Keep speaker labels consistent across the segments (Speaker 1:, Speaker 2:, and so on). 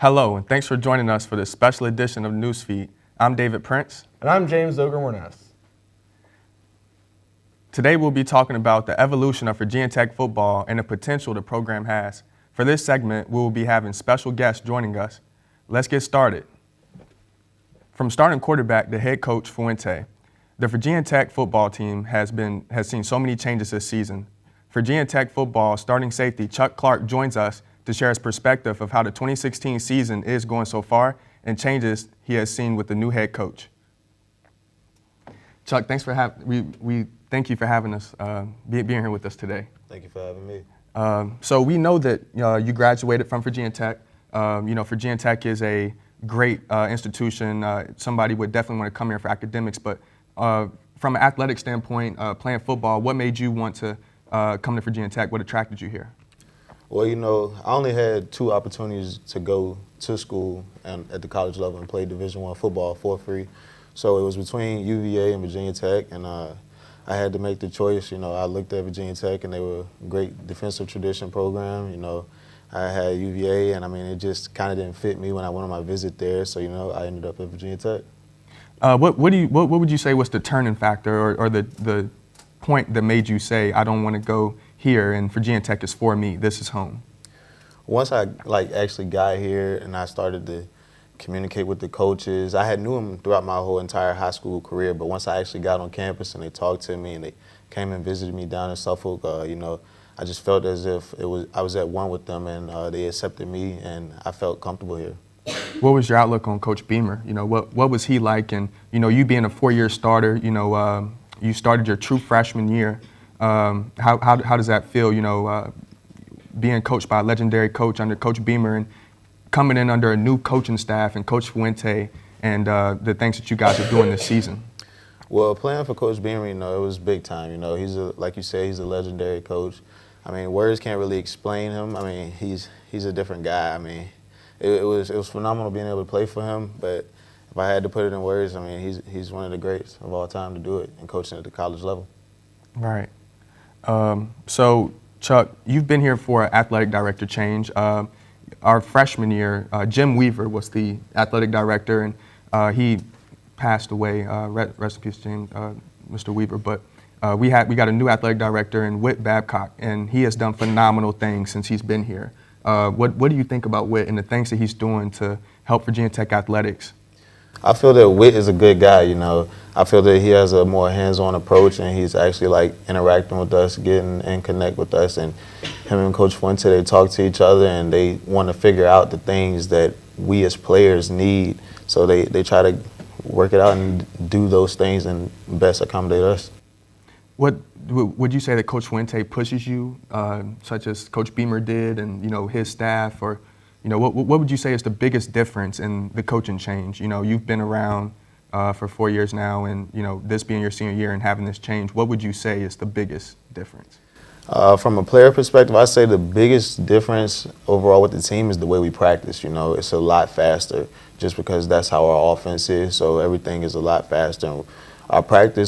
Speaker 1: Hello, and thanks for joining us for this special edition of Newsfeed. I'm David Prince.
Speaker 2: And I'm James Zoger-Warnes.
Speaker 1: Today we'll be talking about the evolution of Virginia Tech football and the potential the program has. For this segment, we will be having special guests joining us. Let's get started. From starting quarterback to head coach Fuente, the Virginia Tech football team has seen so many changes this season. Virginia Tech football starting safety Chuck Clark joins us to share his perspective of how the 2016 season is going so far and changes he has seen with the new head coach. Chuck, thanks for we thank you for having us, being here with us today.
Speaker 3: Thank you for having me.
Speaker 1: So we know that you graduated from Virginia Tech. Virginia Tech is a great institution. Somebody would definitely want to come here for academics, but from an athletic standpoint, playing football, what made you want to come to Virginia Tech? What attracted you here?
Speaker 3: Well, I only had 2 opportunities to go to school and at the college level and play Division I football for free. So it was between UVA and Virginia Tech, and I had to make the choice. I looked at Virginia Tech, and they were a great defensive tradition program. I had UVA, and it just kind of didn't fit me when I went on my visit there. So I ended up at Virginia Tech.
Speaker 1: What would you say was the turning factor or the point that made you say, I don't want to go here and Virginia Tech is for me, this is home?
Speaker 3: Once I actually got here and I started to communicate with the coaches, I had knew them throughout my whole entire high school career, but once I actually got on campus and they talked to me and they came and visited me down in Suffolk, I just felt as if I was at one with them, and they accepted me, and I felt comfortable here.
Speaker 1: What was your outlook on Coach Beamer? What was he like? And you being a 4-year starter, you started your true freshman year. How does that feel? Being coached by a legendary coach under Coach Beamer and coming in under a new coaching staff and Coach Fuente and the things that you guys are doing this season.
Speaker 3: Well, playing for Coach Beamer, it was big time. He's like you say, he's a legendary coach. Words can't really explain him. He's a different guy. It was phenomenal being able to play for him. But if I had to put it in words, he's one of the greats of all time to do it and coaching at the college level.
Speaker 1: Right. So, Chuck, you've been here for an athletic director change. Our freshman year, Jim Weaver was the athletic director, and he passed away. Rest in peace, Mr. Weaver. But we got a new athletic director in Whit Babcock, and he has done phenomenal things since he's been here. What do you think about Whit and the things that he's doing to help Virginia Tech athletics?
Speaker 3: I feel that Whit is a good guy, I feel that he has a more hands-on approach, and he's actually interacting with us, getting and connect with us. And him and Coach Fuente, they talk to each other, and they want to figure out the things that we as players need. So they try to work it out and do those things and best accommodate us.
Speaker 1: What would you say that Coach Fuente pushes you, such as Coach Beamer did, and his staff, or what would you say is the biggest difference in the coaching change? You've been around for 4 years now, and this being your senior year and having this change, what would you say is the biggest difference?
Speaker 3: From a player perspective, I say the biggest difference overall with the team is the way we practice. It's a lot faster, just because that's how our offense is. So everything is a lot faster. And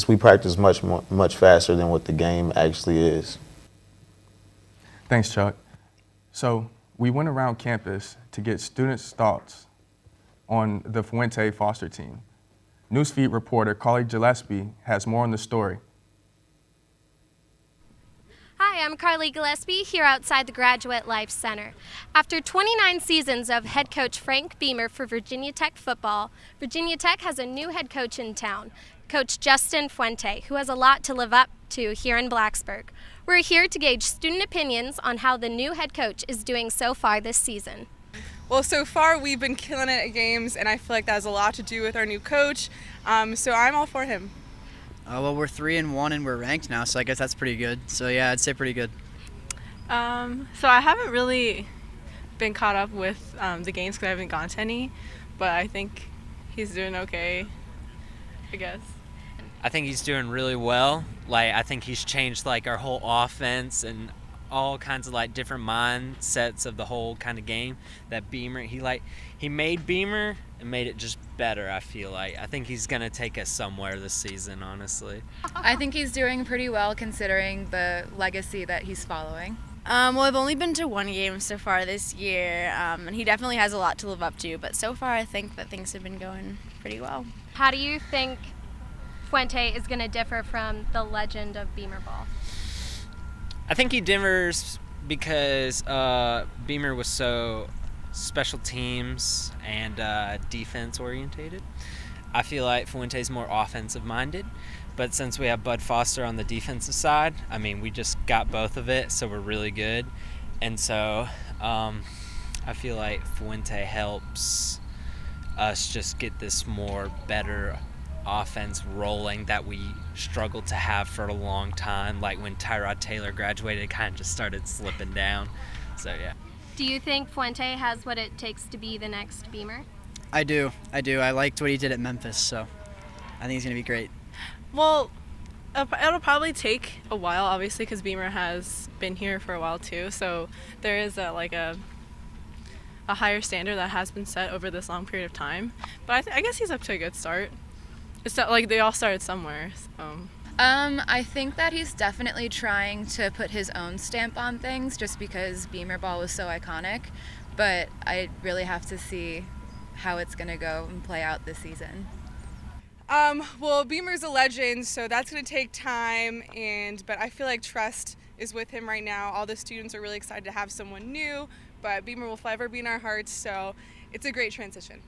Speaker 3: we practice much faster than what the game actually is.
Speaker 1: Thanks, Chuck. So we went around campus to get students' thoughts on the Fuente Foster team. Newsfeed reporter Carly Gillespie has more on the story.
Speaker 4: Hi, I'm Carly Gillespie here outside the Graduate Life Center. After 29 seasons of head coach Frank Beamer for Virginia Tech football, Virginia Tech has a new head coach in town, Coach Justin Fuente, who has a lot to live up to here in Blacksburg. We're here to gauge student opinions on how the new head coach is doing so far this season.
Speaker 5: Well, so far we've been killing it at games, and I feel like that has a lot to do with our new coach, so I'm all for him.
Speaker 6: Well, we're 3-1 and we're ranked now, so I guess that's pretty good. So yeah, I'd say pretty good.
Speaker 7: So I haven't really been caught up with the games because I haven't gone to any, but I think he's doing okay, I guess.
Speaker 8: I think he's doing really well. I think he's changed our whole offense and all kinds of different mindsets of the whole kind of game that Beamer, he made Beamer and made it just better. I feel like I think he's gonna take us somewhere this season, honestly.
Speaker 9: I think he's doing pretty well considering the legacy that he's following.
Speaker 2: Well, I've only been to one game so far this year, and he definitely has a lot to live up to. But so far, I think that things have been going pretty well.
Speaker 4: How do you think Fuente is going to differ from the legend of Beamer Ball?
Speaker 8: I think he differs because Beamer was so special teams and defense orientated. I feel like Fuente's more offensive minded, but since we have Bud Foster on the defensive side, I mean, we just got both of it, so we're really good. And so I feel like Fuente helps us just get this more better offense rolling that we struggled to have for a long time. Like when Tyrod Taylor graduated, it kind of just started slipping down. So yeah.
Speaker 4: Do you think Fuente has what it takes to be the next Beamer?
Speaker 6: I do. I liked what he did at Memphis, so I think he's going to be great.
Speaker 7: Well, it'll probably take a while, obviously, because Beamer has been here for a while too. So there is a higher standard that has been set over this long period of time. But I guess he's up to a good start. It's not like they all started somewhere.
Speaker 9: I think that he's definitely trying to put his own stamp on things just because Beamer Ball was so iconic. But I really have to see how it's going to go and play out this season.
Speaker 5: Well, Beamer's a legend, so that's going to take time, but I feel like trust is with him right now. All the students are really excited to have someone new, but Beamer will forever be in our hearts, so it's a great transition.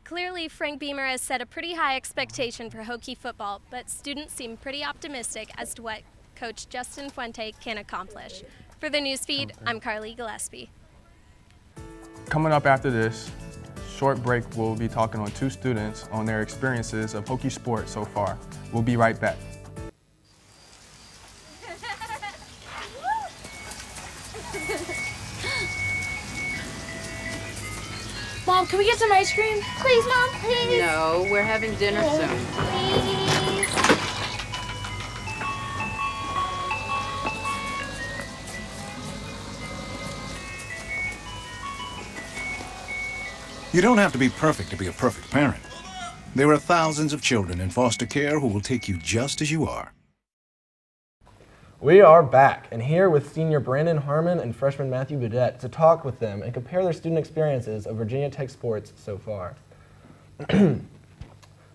Speaker 4: Clearly, Frank Beamer has set a pretty high expectation for Hokie football, but students seem pretty optimistic as to what Coach Justin Fuente can accomplish. For the Newsfeed, I'm Carly Gillespie.
Speaker 1: Coming up after this short break, we'll be talking on two students on their experiences of Hokie sports so far. We'll be right back.
Speaker 10: Mom, can we get some ice cream? Please, Mom, please.
Speaker 11: No, we're having dinner soon.
Speaker 10: Please.
Speaker 12: You don't have to be perfect to be a perfect parent. There are thousands of children in foster care who will take you just as you are.
Speaker 13: We are back, and here with senior Brandon Harmon and freshman Matthew Bidette to talk with them and compare their student experiences of Virginia Tech sports so far.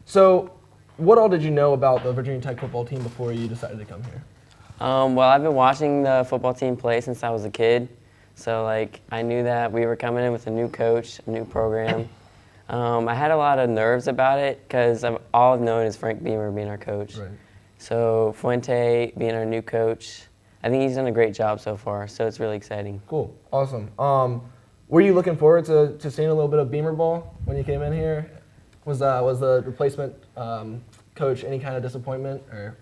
Speaker 13: So, what all did you know about the Virginia Tech football team before you decided to come here?
Speaker 14: Well, I've been watching the football team play since I was a kid. So, I knew that we were coming in with a new coach, a new program. I had a lot of nerves about it because all I've known is Frank Beamer being our coach.
Speaker 13: Right.
Speaker 14: So, Fuente being our new coach, I think he's done a great job so far, so it's really exciting.
Speaker 13: Cool, awesome. Were you looking forward to seeing a little bit of Beamer ball when you came in here? Was the replacement coach any kind of disappointment? Or?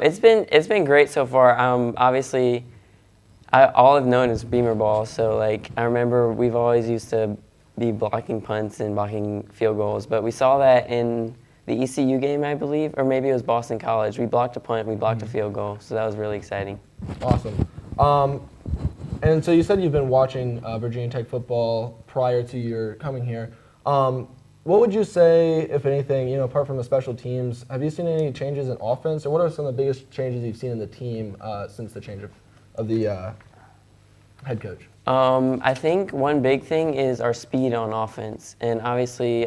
Speaker 14: It's been great so far. Obviously, all I've known is Beamer ball, so I remember we've always used to be blocking punts and blocking field goals, but we saw that in the ECU game, I believe, or maybe it was Boston College. We blocked a punt, we blocked a field goal, so that was really exciting.
Speaker 13: Awesome. And so you said you've been watching Virginia Tech football prior to your coming here. What would you say, if anything, apart from the special teams, have you seen any changes in offense, or what are some of the biggest changes you've seen in the team since the change of the head coach?
Speaker 14: I think one big thing is our speed on offense, and obviously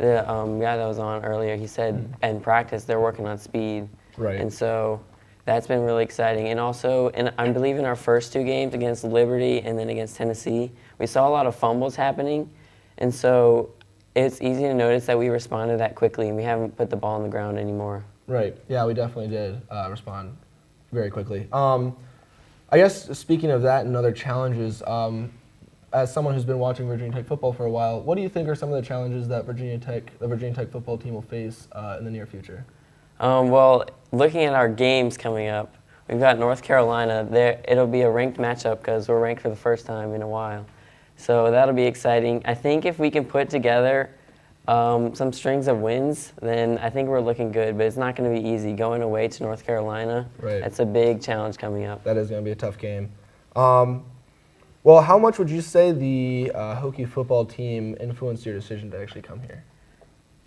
Speaker 14: the guy that was on earlier, he said in practice they're working on speed.
Speaker 13: Right.
Speaker 14: And so that's been really exciting. And also, I believe in our first two games against Liberty and then against Tennessee, we saw a lot of fumbles happening. And so it's easy to notice that we responded that quickly and we haven't put the ball on the ground anymore.
Speaker 13: Right. Yeah, we definitely did respond very quickly. I guess speaking of that and other challenges, as someone who's been watching Virginia Tech football for a while, what do you think are some of the challenges that the Virginia Tech football team will face in the near future?
Speaker 14: Well, looking at our games coming up, we've got North Carolina. It'll be a ranked matchup because we're ranked for the first time in a while. So that'll be exciting. I think if we can put together some strings of wins, then I think we're looking good, but it's not going to be easy. Going away to North Carolina,
Speaker 13: right.
Speaker 14: That's a big challenge coming up.
Speaker 13: That is going to be a tough game. Well, how much would you say the Hokie football team influenced your decision to actually come here?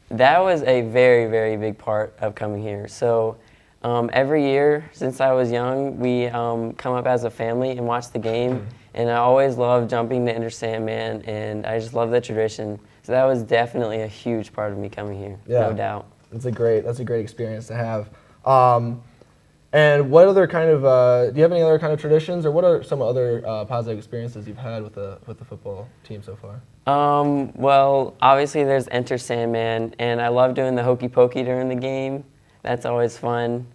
Speaker 14: That was a very, very big part of coming here. So Every year since I was young, we come up as a family and watch the game. And I always loved jumping to Enter Sandman, and I just love the tradition. So that was definitely a huge part of me coming here, no doubt.
Speaker 13: That's a great experience to have. And what other kind of, do you have any other kind of traditions, or what are some other positive experiences you've had with the football team so far?
Speaker 14: Well, obviously there's Enter Sandman, and I love doing the hokey pokey during the game. That's always fun.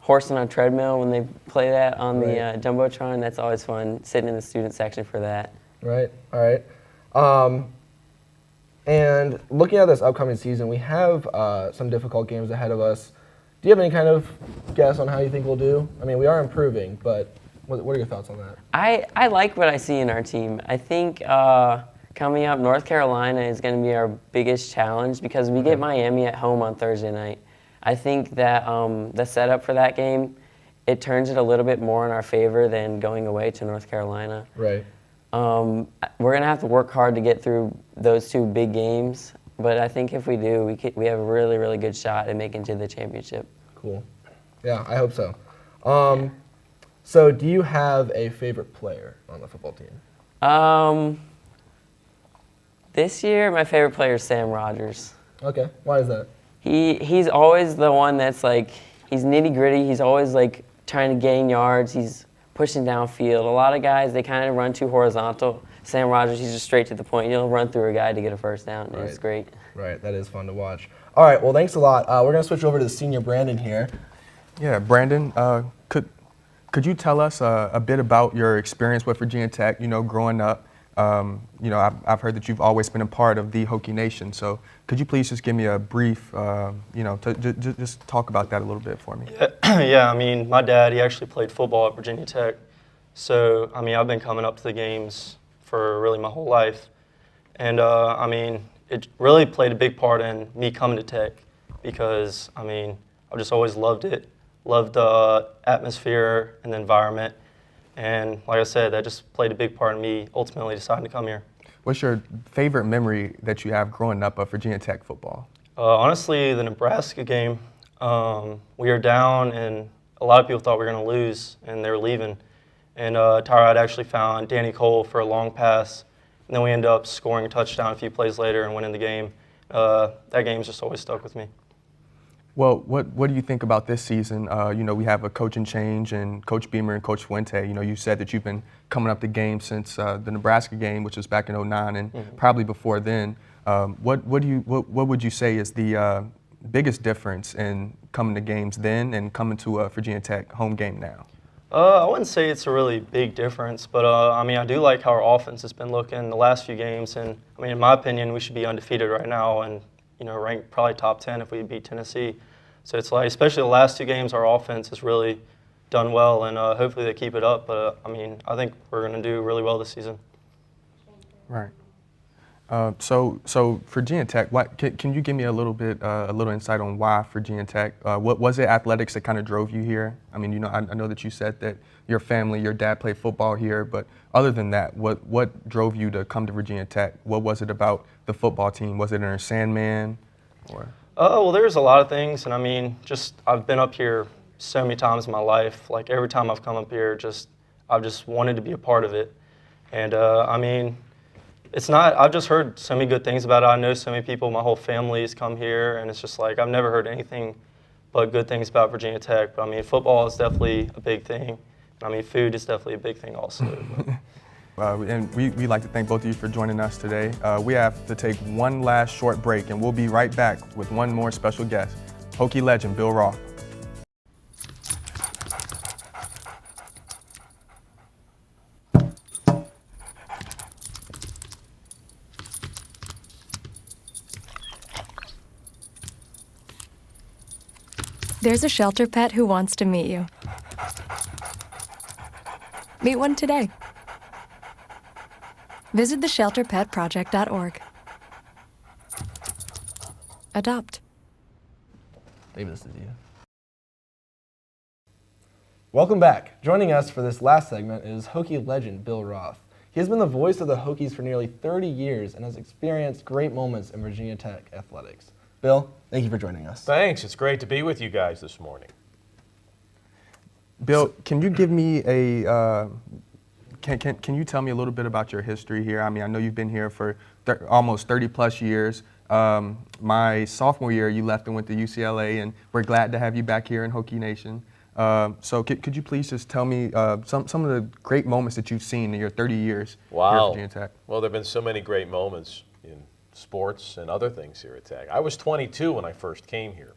Speaker 14: Horsing on treadmill when they play that on the Jumbotron, that's always fun, sitting in the student section for that.
Speaker 13: Right, all right. And looking at this upcoming season, we have some difficult games ahead of us. Do you have any kind of guess on how you think we'll do? I mean, we are improving, but what are your thoughts on that?
Speaker 14: I like what I see in our team. I think coming up, North Carolina is going to be our biggest challenge because we get Miami at home on Thursday night. I think that the setup for that game, it turns it a little bit more in our favor than going away to North Carolina.
Speaker 13: Right.
Speaker 14: We're going to have to work hard to get through those two big games, but I think if we do, we have a really, really good shot at making it to the championship.
Speaker 13: Cool. Yeah, I hope so. So do you have a favorite player on the football team?
Speaker 14: This year, my favorite player is Sam Rogers.
Speaker 13: Okay, why is that?
Speaker 14: He's always the one that's like, he's nitty gritty. He's always like trying to gain yards. He's pushing downfield. A lot of guys, they kind of run too horizontal. Sam Rogers, he's just straight to the point. He'll run through a guy to get a first down, and it's great.
Speaker 13: Right, that is fun to watch. All right, well, thanks a lot. We're going to switch over to the senior Brandon here.
Speaker 1: Yeah, Brandon, could you tell us a bit about your experience with Virginia Tech, growing up? I've heard that you've always been a part of the Hokie Nation, so could you please just give me a brief, just talk about that a little bit for me?
Speaker 15: Yeah, I mean, my dad, he actually played football at Virginia Tech, so, I mean, I've been coming up to the games for really my whole life, and, I mean, it really played a big part in me coming to Tech because, I mean, I've just always loved it, loved the atmosphere and the environment. And like I said, that just played a big part in me ultimately deciding to come here.
Speaker 1: What's your favorite memory that you have growing up of Virginia Tech football?
Speaker 15: Honestly, the Nebraska game. We were down, and a lot of people thought we were going to lose, and they were leaving. And Tyrod actually found Danny Cole for a long pass, and then we ended up scoring a touchdown a few plays later and winning the game. That game's just always stuck with me.
Speaker 1: Well, what do you think about this season? We have a coaching change, and Coach Beamer and Coach Fuente. You said that you've been coming up the game since the Nebraska game, which was back in '09, and probably before then. What would you say is the biggest difference in coming to games then and coming to a Virginia Tech home game now?
Speaker 15: I wouldn't say it's a really big difference, but I mean, I do like how our offense has been looking the last few games, and I mean, in my opinion, we should be undefeated right now, and ranked probably top 10 if we beat Tennessee. So it's like, especially the last two games, our offense has really done well, and hopefully they keep it up. But I mean, I think we're going to do really well this season.
Speaker 1: Right. So Virginia Tech, can you give me a little insight on why Virginia Tech? What was it athletics that kind of drove you here? I mean, I know that you said that your family, your dad played football here, but other than that, what drove you to come to Virginia Tech? What was it about the football team? Was it Enter Sandman, or?
Speaker 15: Well, there's a lot of things, and I mean, I've been up here so many times in my life. Like every time I've come up here, I've just wanted to be a part of it, and I mean. I've just heard so many good things about it. I know so many people, my whole family's come here, and it's just like, I've never heard anything but good things about Virginia Tech. But I mean, football is definitely a big thing. I mean, food is definitely a big thing also.
Speaker 1: And we'd like to thank both of you for joining us today. We have to take one last short break, and we'll be right back with one more special guest, Hokie legend Bill Roth.
Speaker 16: There's a shelter pet who wants to meet you. Meet one today. Visit theshelterpetproject.org. Adopt.
Speaker 13: David, this is you. Welcome back. Joining us for this last segment is Hokie legend Bill Roth. He has been the voice of the Hokies for nearly 30 years and has experienced great moments in Virginia Tech athletics. Bill, thank you for joining us.
Speaker 17: Thanks. It's great to be with you guys this morning.
Speaker 1: Bill, can you give me can you tell me a little bit about your history here? I mean, I know you've been here for almost 30 plus years. My sophomore year, you left and went to UCLA, and we're glad to have you back here in Hokie Nation. So could you please just tell me some of the great moments that you've seen in your 30 years here at Virginia Tech?
Speaker 17: Well, there have been so many great moments in sports and other things here at Tech. I was 22 when I first came here.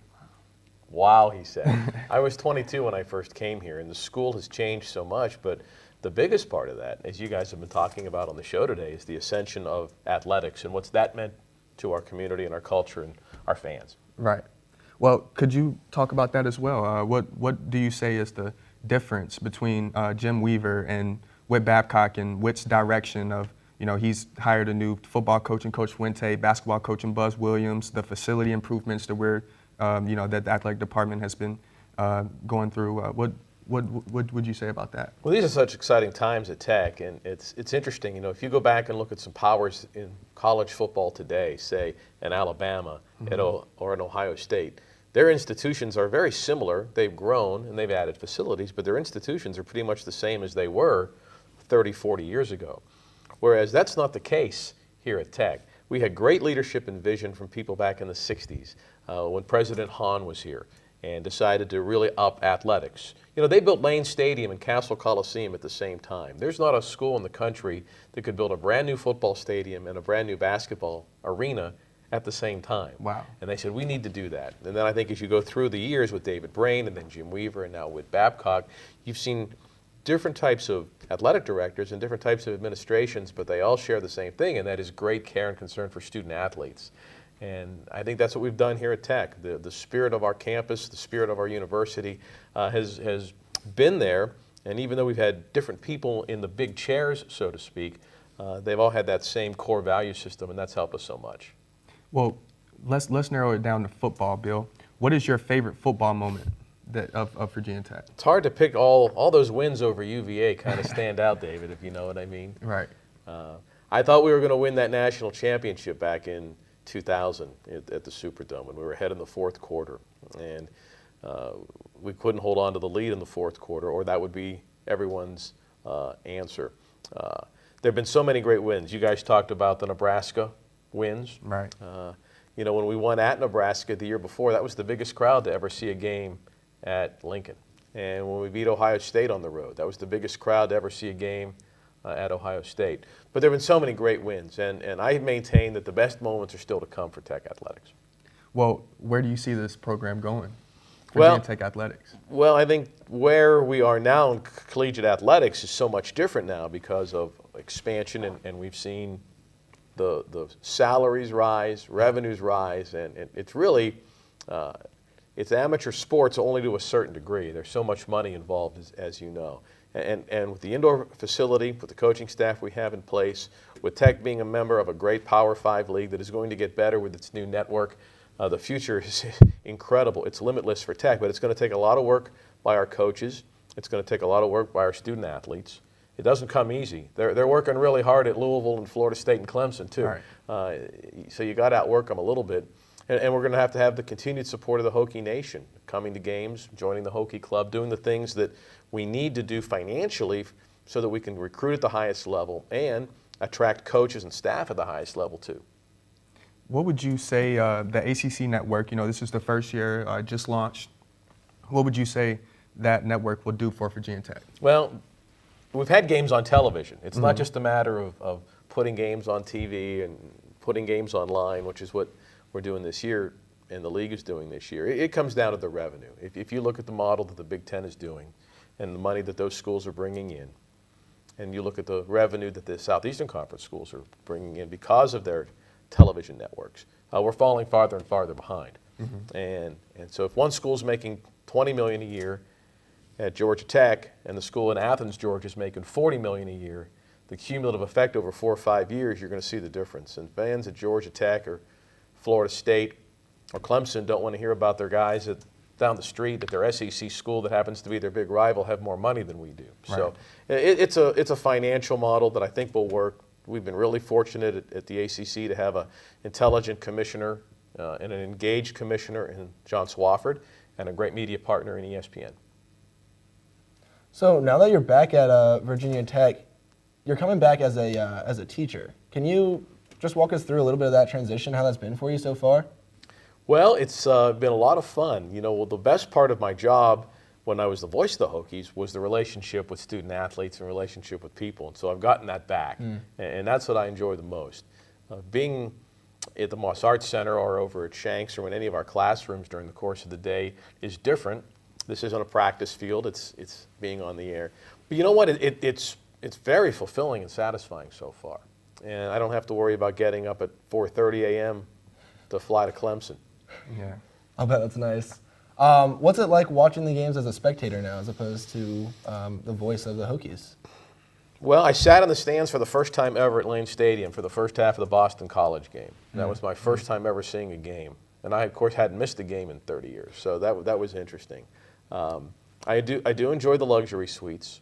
Speaker 17: Wow, he said. I was 22 when I first came here, and the school has changed so much, but the biggest part of that, as you guys have been talking about on the show today, is the ascension of athletics and what's that meant to our community and our culture and our fans.
Speaker 1: Right. Well, could you talk about that as well? What do you say is the difference between Jim Weaver and Whit Babcock and Whit's direction of, he's hired a new football coach in Coach Fuente, basketball coach in Buzz Williams, the facility improvements that that the athletic department has been going through. What would you say about that?
Speaker 17: Well, these are such exciting times at Tech, and it's interesting. If you go back and look at some powers in college football today, say in Alabama or in Ohio State, their institutions are very similar. They've grown and they've added facilities, but their institutions are pretty much the same as they were 30, 40 years ago. Whereas that's not the case here at Tech. We had great leadership and vision from people back in the 60s when President Hahn was here and decided to really up athletics. They built Lane Stadium and Castle Coliseum at the same time. There's not a school in the country that could build a brand new football stadium and a brand new basketball arena at the same time.
Speaker 1: Wow.
Speaker 17: And they said, we need to do that. And then I think as you go through the years with David Brain and then Jim Weaver and now with Babcock, you've seen different types of athletic directors and different types of administrations, but they all share the same thing, and that is great care and concern for student athletes. And I think that's what we've done here at Tech. The spirit of our campus, the spirit of our university has been there. And even though we've had different people in the big chairs, so to speak, they've all had that same core value system, and that's helped us so much.
Speaker 1: Well, let's narrow it down to football, Bill. What is your favorite football moment of Virginia Tech?
Speaker 17: It's hard to pick. All those wins over UVA kind of stand out, David, if you know what I mean.
Speaker 1: Right.
Speaker 17: I thought we were going to win that national championship back in 2000 at the Superdome when we were ahead in the fourth quarter. And we couldn't hold on to the lead in the fourth quarter, or that would be everyone's answer. There have been so many great wins. You guys talked about the Nebraska wins.
Speaker 1: Right.
Speaker 17: When we won at Nebraska the year before, that was the biggest crowd to ever see a game at Lincoln. And when we beat Ohio State on the road, that was the biggest crowd to ever see a game at Ohio State. But there have been so many great wins, and I maintain that the best moments are still to come for Tech athletics.
Speaker 1: Well, where do you see this program going? Virginia Tech athletics.
Speaker 17: Well, I think where we are now in collegiate athletics is so much different now because of expansion, and we've seen the salaries rise, revenues rise, and it's really it's amateur sports only to a certain degree. There's so much money involved, as you know. And with the indoor facility, with the coaching staff we have in place, with Tech being a member of a great Power 5 league that is going to get better with its new network, the future is incredible. It's limitless for Tech, but it's going to take a lot of work by our coaches. It's going to take a lot of work by our student athletes. It doesn't come easy. They're working really hard at Louisville and Florida State and Clemson, too.
Speaker 1: Right.
Speaker 17: So you got to outwork them a little bit. And we're going to have the continued support of the Hokie Nation, coming to games, joining the Hokie Club, doing the things that we need to do financially so that we can recruit at the highest level and attract coaches and staff at the highest level, too.
Speaker 1: What would you say the ACC network, this is the first year, just launched. What would you say that network will do for Virginia Tech?
Speaker 17: Well, we've had games on television. It's not just a matter of putting games on TV and putting games online, which is what we're doing this year and the league is doing this year. It comes down to the revenue. If you look at the model that the Big Ten is doing and the money that those schools are bringing in, and you look at the revenue that the Southeastern Conference schools are bringing in because of their television networks, we're falling farther and farther behind. And so if one school's making $20 million a year at Georgia Tech and the school in Athens, Georgia is making $40 million a year, the cumulative effect over 4 or 5 years, you're going to see the difference. And fans at Georgia Tech or Florida State or Clemson don't want to hear about their guys down the street at their SEC school that happens to be their big rival have more money than we do.
Speaker 1: Right.
Speaker 17: So it's a financial model that I think will work. We've been really fortunate at the ACC to have an intelligent commissioner and an engaged commissioner in John Swafford, and a great media partner in ESPN.
Speaker 13: So now that you're back at Virginia Tech, you're coming back as a teacher. Can you just walk us through a little bit of that transition, how that's been for you so far?
Speaker 17: Well, it's been a lot of fun. You know, the best part of my job when I was the voice of the Hokies was the relationship with student athletes and relationship with people. And so I've gotten that back. And that's what I enjoy the most. Being at the Moss Arts Center or over at Shanks or in any of our classrooms during the course of the day is different. This isn't a practice field, it's being on the air. But you know what, it's very fulfilling and satisfying so far. And I don't have to worry about getting up at 4:30 a.m. to fly to Clemson.
Speaker 1: Yeah.
Speaker 13: I'll bet that's nice. What's it like watching the games as a spectator now as opposed to the voice of the Hokies?
Speaker 17: Well, I sat in the stands for the first time ever at Lane Stadium for the first half of the Boston College game. That was my first time ever seeing a game. And I, of course, hadn't missed a game in 30 years, so that was interesting. I do enjoy the luxury suites.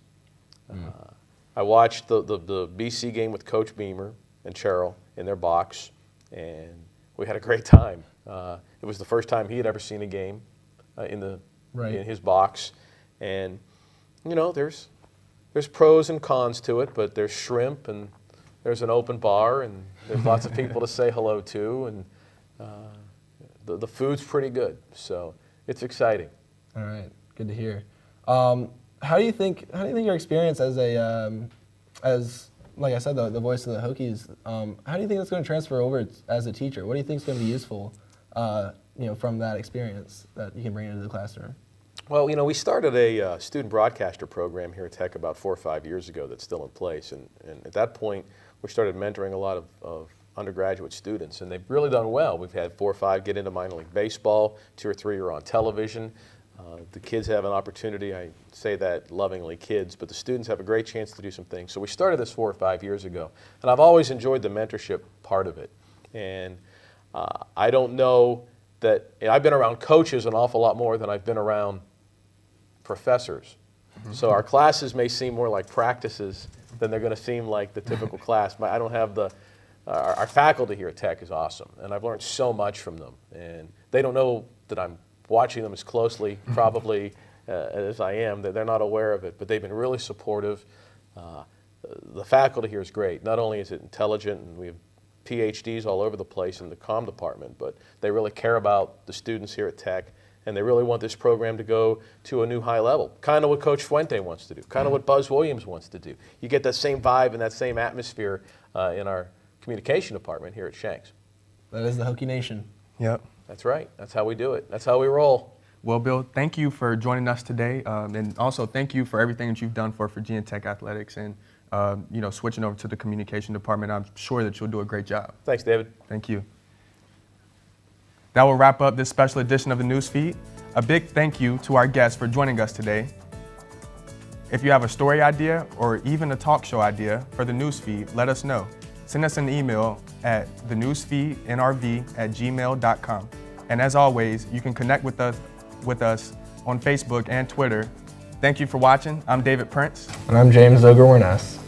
Speaker 17: I watched the BC game with Coach Beamer and Cheryl in their box, and we had a great time. It was the first time he had ever seen a game in his box, and you know, there's pros and cons to it, but there's shrimp and there's an open bar and there's lots of people to say hello to, and the food's pretty good, so it's exciting.
Speaker 13: All right, good to hear. How do you think your experience as like I said, the voice of the Hokies, how do you think that's going to transfer over as a teacher? What do you think is going to be useful, from that experience that you can bring into the classroom?
Speaker 17: Well, you know, we started a student broadcaster program here at Tech about 4 or 5 years ago that's still in place, and at that point we started mentoring a lot of undergraduate students, and they've really done well. We've had 4 or 5 get into minor league baseball, 2 or 3 are on television. The kids have an opportunity, I say that lovingly, kids, but the students have a great chance to do some things. So we started this 4 or 5 years ago, and I've always enjoyed the mentorship part of it. And I don't know that, I've been around coaches an awful lot more than I've been around professors. So our classes may seem more like practices than they're going to seem like the typical class. I don't have our faculty here at Tech is awesome, and I've learned so much from them. And they don't know that I'm watching them as closely, probably, as I am. They're not aware of it, but they've been really supportive. The faculty here is great. Not only is it intelligent, and we have PhDs all over the place in the comm department, but they really care about the students here at Tech, and they really want this program to go to a new high level. Kind of what Coach Fuente wants to do, kind of what Buzz Williams wants to do. You get that same vibe and that same atmosphere in our communication department here at Shanks.
Speaker 13: That is the Hokie Nation.
Speaker 1: Yep.
Speaker 17: That's right. That's how we do it. That's how we roll.
Speaker 1: Well, Bill, thank you for joining us today, and also thank you for everything that you've done for Virginia Tech athletics, and switching over to the communication department. I'm sure that you'll do a great job.
Speaker 17: Thanks, David.
Speaker 1: Thank you. That will wrap up this special edition of the Newsfeed. A big thank you to our guests for joining us today. If you have a story idea or even a talk show idea for the Newsfeed, let us know. Send us an email at thenewsfeednrv@gmail.com. And as always, you can connect with us on Facebook and Twitter. Thank you for watching. I'm David Prince.
Speaker 13: And I'm James Oger-Wernes.